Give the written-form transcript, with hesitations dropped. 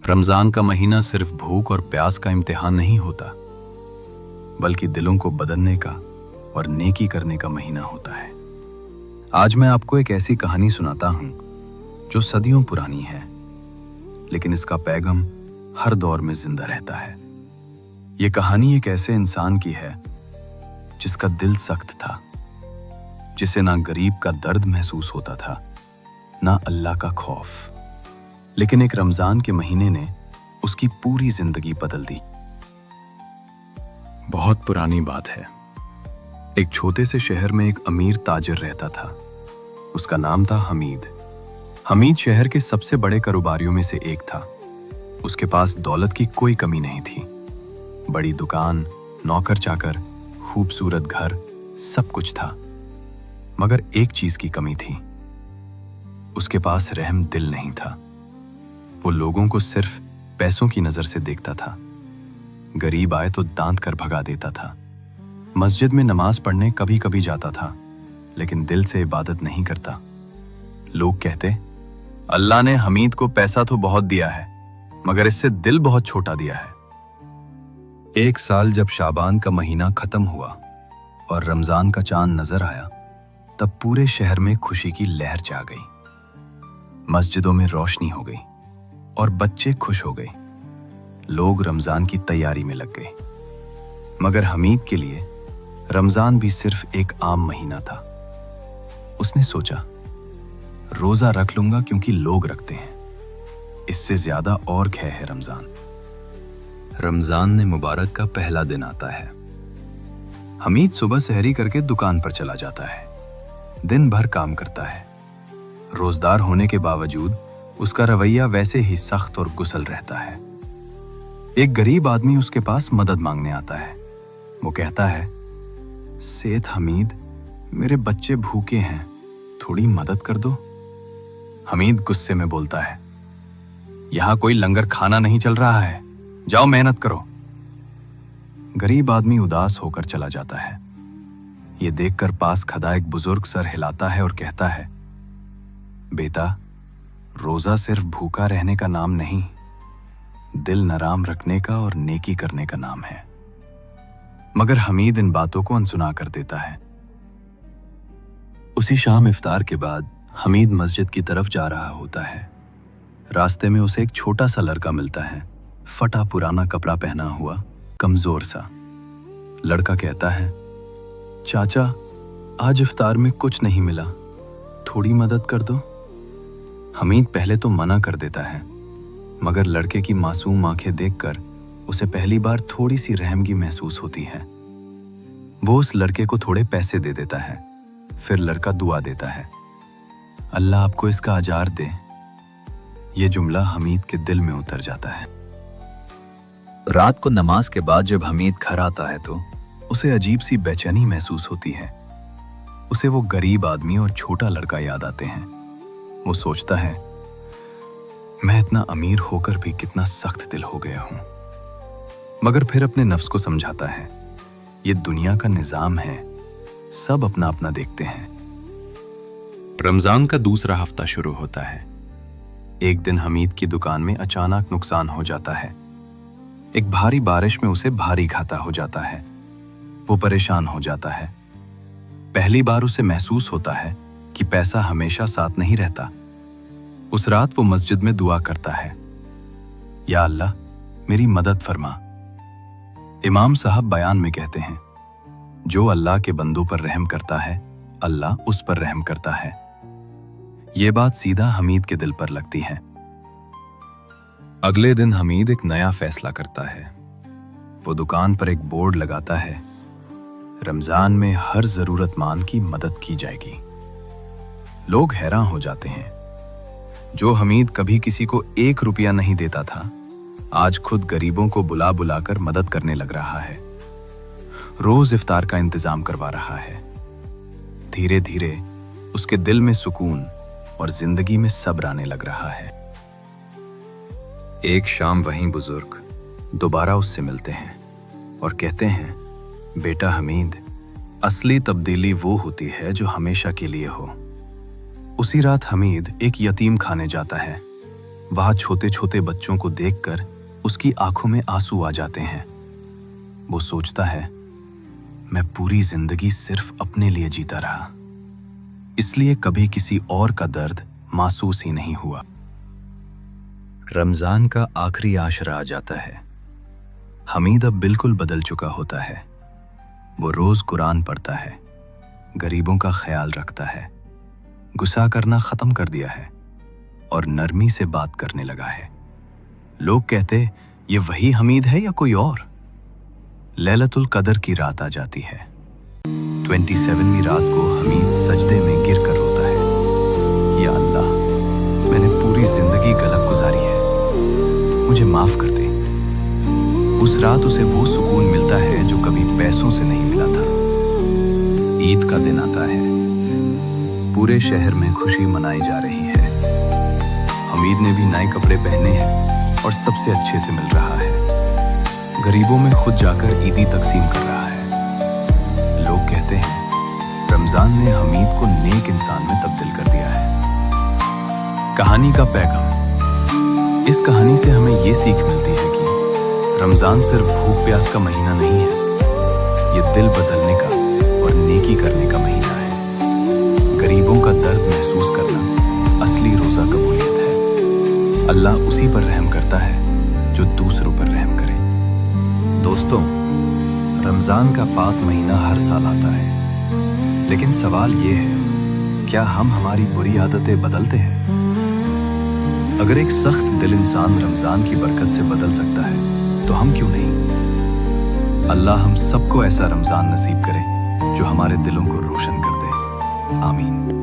रमज़ान का महीना सिर्फ भूख और प्यास का इम्तिहान नहीं होता, बल्कि दिलों को बदलने का और नेकी करने का महीना होता है। आज मैं आपको एक ऐसी कहानी सुनाता हूं जो सदियों पुरानी है, लेकिन इसका पैगाम हर दौर में जिंदा रहता है। ये कहानी एक ऐसे इंसान की है जिसका दिल सख्त था, जिसे ना गरीब का दर्द महसूस होता था, ना अल्लाह का खौफ। लेकिन एक रमजान के महीने ने उसकी पूरी जिंदगी बदल दी। बहुत पुरानी बात है। एक छोटे से शहर में एक अमीर ताजिर रहता था। उसका नाम था हमीद। हमीद शहर के सबसे बड़े कारोबारियों में से एक था। उसके पास दौलत की कोई कमी नहीं थी। बड़ी दुकान, नौकर चाकर, खूबसूरत घर, सब कुछ था। मगर एक चीज की कमी थी, उसके पास रहम दिल नहीं था। वो लोगों को सिर्फ पैसों की नजर से देखता था। गरीब आए तो दांत कर भगा देता था। मस्जिद में नमाज पढ़ने कभी कभी जाता था, लेकिन दिल से इबादत नहीं करता। लोग कहते, अल्लाह ने हमीद को पैसा तो बहुत दिया है, मगर इससे दिल बहुत छोटा दिया है। एक साल जब शाबान का महीना खत्म हुआ और रमजान का चांद नजर आया, तब पूरे शहर में खुशी की लहर छा गई। मस्जिदों में रोशनी हो गई और बच्चे खुश हो गए। लोग रमजान की तैयारी में लग गए। मगर हमीद के लिए रमजान भी सिर्फ एक आम महीना था। उसने सोचा, रोजा रख लूंगा क्योंकि लोग रखते हैं, इससे ज्यादा और क्या है रमजान। रमजान ने मुबारक का पहला दिन आता है। हमीद सुबह सहरी करके दुकान पर चला जाता है। दिन भर काम करता है। रोजदार होने के बावजूद उसका रवैया वैसे ही सख्त और गुस्सल रहता है। एक गरीब आदमी उसके पास मदद मांगने आता है। वो कहता है, सेठ हमीद, मेरे बच्चे भूखे हैं, थोड़ी मदद कर दो। हमीद गुस्से में बोलता है, यहां कोई लंगर खाना नहीं चल रहा है, जाओ मेहनत करो। गरीब आदमी उदास होकर चला जाता है। ये देखकर पास खड़ा एक बुजुर्ग सर हिलाता है और कहता है, बेटा, रोजा सिर्फ भूखा रहने का नाम नहीं, दिल नराम रखने का और नेकी करने का नाम है। मगर हमीद इन बातों को अनसुना कर देता है। उसी शाम इफ्तार के बाद हमीद मस्जिद की तरफ जा रहा होता है। रास्ते में उसे एक छोटा सा लड़का मिलता है, फटा पुराना कपड़ा पहना हुआ, कमजोर सा। लड़का कहता है, चाचा, आज इफ्तार में कुछ नहीं मिला, थोड़ी मदद कर दो। हमीद पहले तो मना कर देता है, मगर लड़के की मासूम आंखें देखकर उसे पहली बार थोड़ी सी रहमगी महसूस होती है। वो उस लड़के को थोड़े पैसे दे देता है। फिर लड़का दुआ देता है, अल्लाह आपको इसका अजार दे। ये जुमला हमीद के दिल में उतर जाता है। रात को नमाज के बाद जब हमीद घर आता है तो उसे अजीब सी बेचैनी महसूस होती है। उसे वो गरीब आदमी और छोटा लड़का याद आते हैं। वो सोचता है, मैं इतना अमीर होकर भी कितना सख्त दिल हो गया हूं। मगर फिर अपने नफ्स को समझाता है, ये दुनिया का निजाम है, सब अपना अपना देखते हैं। रमजान का दूसरा हफ्ता शुरू होता है। एक दिन हमीद की दुकान में अचानक नुकसान हो जाता है। एक भारी बारिश में उसे भारी घाटा हो जाता है। वो परेशान हो जाता है। पहली बार उसे महसूस होता है कि पैसा हमेशा साथ नहीं रहता। उस रात वो मस्जिद में दुआ करता है, या अल्लाह, मेरी मदद फरमा। इमाम साहब बयान में कहते हैं, जो अल्लाह के बंदों पर रहम करता है, अल्लाह उस पर रहम करता है। ये बात सीधा हमीद के दिल पर लगती है। अगले दिन हमीद एक नया फैसला करता है। वो दुकान पर एक बोर्ड लगाता है, रमजान में हर जरूरतमंद की मदद की जाएगी। लोग हैरान हो जाते हैं। जो हमीद कभी किसी को 1 रुपया नहीं देता था, आज खुद गरीबों को बुला बुलाकर मदद करने लग रहा है। रोज इफ्तार का इंतजाम करवा रहा है। धीरे धीरे उसके दिल में सुकून और जिंदगी में सब्र आने लग रहा है। एक शाम वहीं बुजुर्ग दोबारा उससे मिलते हैं और कहते हैं, बेटा हमीद, असली तब्दीली वो होती है जो हमेशा के लिए हो। उसी रात हमीद एक यतीम खाने जाता है। वहां छोटे छोटे बच्चों को देखकर उसकी आंखों में आंसू आ जाते हैं। वो सोचता है, मैं पूरी जिंदगी सिर्फ अपने लिए जीता रहा, इसलिए कभी किसी और का दर्द महसूस ही नहीं हुआ। रमजान का आखिरी आशरा आ जाता है। हमीद अब बिल्कुल बदल चुका होता है। वो रोज कुरान पढ़ता है, गरीबों का ख्याल रखता है, गुस्सा करना खत्म कर दिया है और नरमी से बात करने लगा है। लोग कहते, ये वही हमीद है या कोई और? लैलतुल कदर की रात आ जाती है। 27वीं रात को हमीद सजदे में गिर कर रोता है, या अल्लाह, मैंने पूरी जिंदगी गलत गुजारी है, मुझे माफ कर दे। उस रात उसे वो सुकून मिलता है जो कभी पैसों से नहीं मिला था। ईद का दिन आता है। पूरे शहर में खुशी मनाई जा रही है। हमीद ने भी नए कपड़े पहने हैं और सबसे अच्छे से मिल रहा है। गरीबों में खुद जाकर ईदी तकसीम कर रहा है। लोग कहते हैं, रमजान ने हमीद को नेक इंसान में तब्दील कर दिया है। कहानी का पैगाम। इस कहानी से हमें ये सीख मिलती है कि रमजान सिर्फ भूख प्यास का महीना नहीं है, ये दिल बदलने का और नेकी करने का महीना है। गरीबों का दर्द महसूस करना असली रोजा कबूलियत है। अल्लाह उसी पर रहम करता है जो दूसरों पर रहम करे। दोस्तों, रमजान का पाक महीना हर साल आता है, लेकिन सवाल ये है, क्या हम हमारी बुरी आदतें बदलते हैं? अगर एक सख्त दिल इंसान रमजान की बरकत से बदल सकता है, तो हम क्यों नहीं? अल्लाह हम सबको ऐसा रमजान नसीब करे जो हमारे दिलों को रोशन कर दे। आमीन।